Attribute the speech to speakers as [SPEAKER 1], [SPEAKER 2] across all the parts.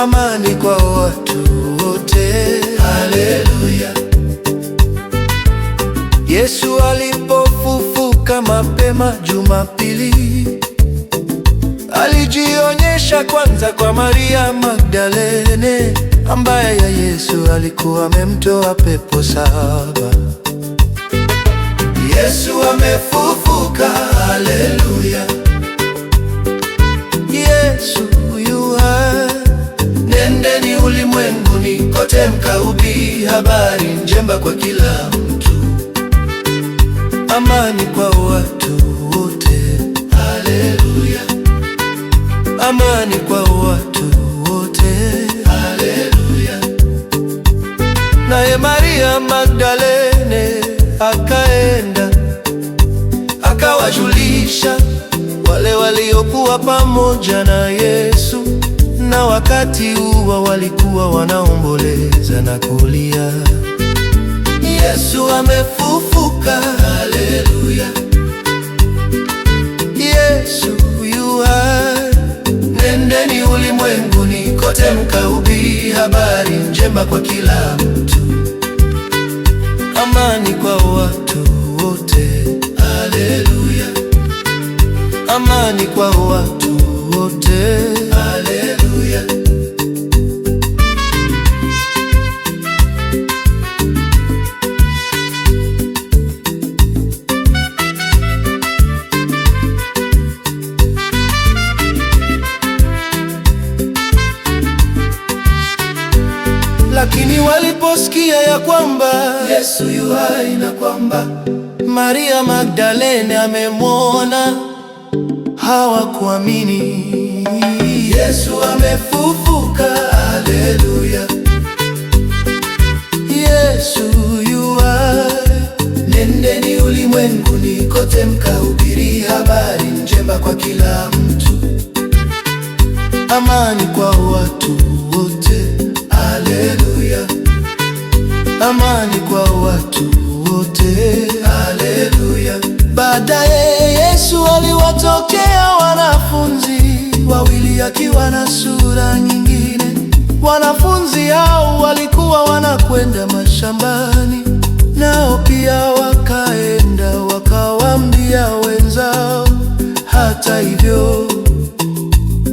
[SPEAKER 1] amani kwa watu wote. Haleluya. Yesu alipofufuka mapema Jumapili, alijionyesha kwanza kwa Maria Magdalene, ambaye ya Yesu alikuwa amemtoa pepo 7. Yesu amefufuka, haleluya. Yesu yu hai. Nendeni ulimwenguni kote mkahubiri habari njema kwa kila mtu. Amani kwa watu wote. Haleluya. Amani kwa watu wote. Haleluya. Naye Maria Magdalene akaenda akawajulisha wale waliokuwa pamoja na Yesu, na wakati huo walikuwa wanaomboleza na kulia. Yesu amefufuka, haleluya. Yesu yu hai. Nendeni ulimwenguni kote mkahubiri habari njema kwa kila mtu. Amani kwa watu wote. Haleluya. Amani kwa watu wote. Haleluya. Lakini waliposikia ya kwamba Yesu yu hai na kwamba Maria Magdalene amemwona, hawakuamini. Yesu amefufuka, haleluya. Yesu yu hai. Nendeni ulimwenguni kote mkahubiri habari njema kwa kila mtu. Amani kwa watu wote. Haleluya. Amani kwa watu wote. Haleluya. Baadaye Yesu aliwatokea wanafunzi wawili akiwa na sura nyingine. Wanafunzi hao walikuwa wanakwenda mashambani, nao pia wakaenda wakawaambia wenzao. Hata hivyo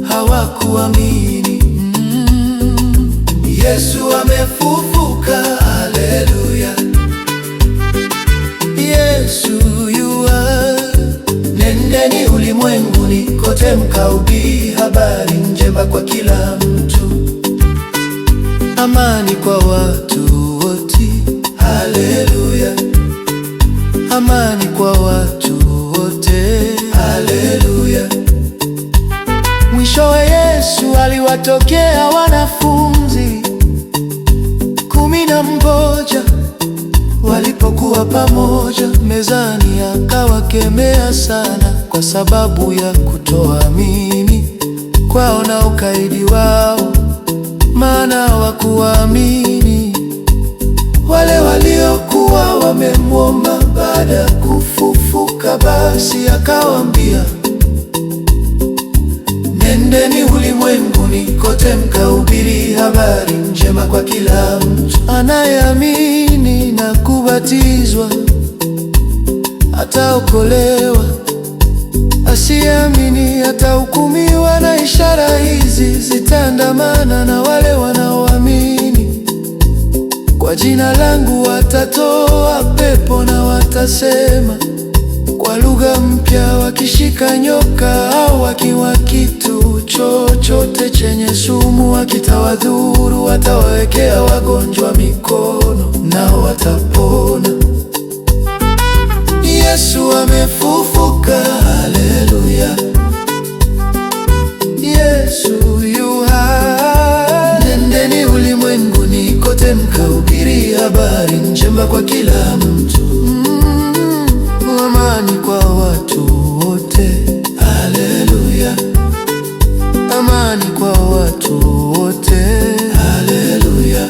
[SPEAKER 1] hawakuamini. Yesu amefufuka, haleluya. Yesu yu hai. Nendeni ulimwenguni kote mkahubiri habari njema kwa kila mtu. Amani kwa watu wote. Haleluya. Amani kwa watu wote. Haleluya. Mwishowe Yesu aliwatokea wanafunzi 11 walipokuwa pamoja mezani, akawakemea sana kwa sababu ya kutoamini kwao na ukaidi wao, maana hawakuamini wale waliokuwa wamemwomba baada ya kufufuka. Basi akawaambia, nendeni ulimwenguni kote mkahubiri habari njema kwa kila mtu. Anayeamini na kubatizwa ataokolewa, asiyeamini atahukumiwa. Na ishara hizi zitaandamana na wale wanaoamini: kwa jina langu watatoa pepo, na watasema kwa lugha mpya, wakishika nyoka au wakinywa kitu chochote chenye sumu hakitawadhuru. Watawawekea wagonjwa mikono, nao watapona. Yesu amefufuka, haleluya. Yesu yu hai. Nendeni ulimwenguni kote mkahubiri habari njema kwa kila mtu. Amani kwa watu wote. Haleluya. Amani kwa watu wote. Haleluya.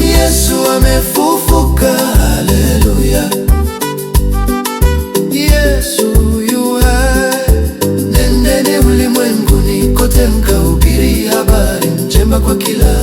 [SPEAKER 1] Yesu kwa kila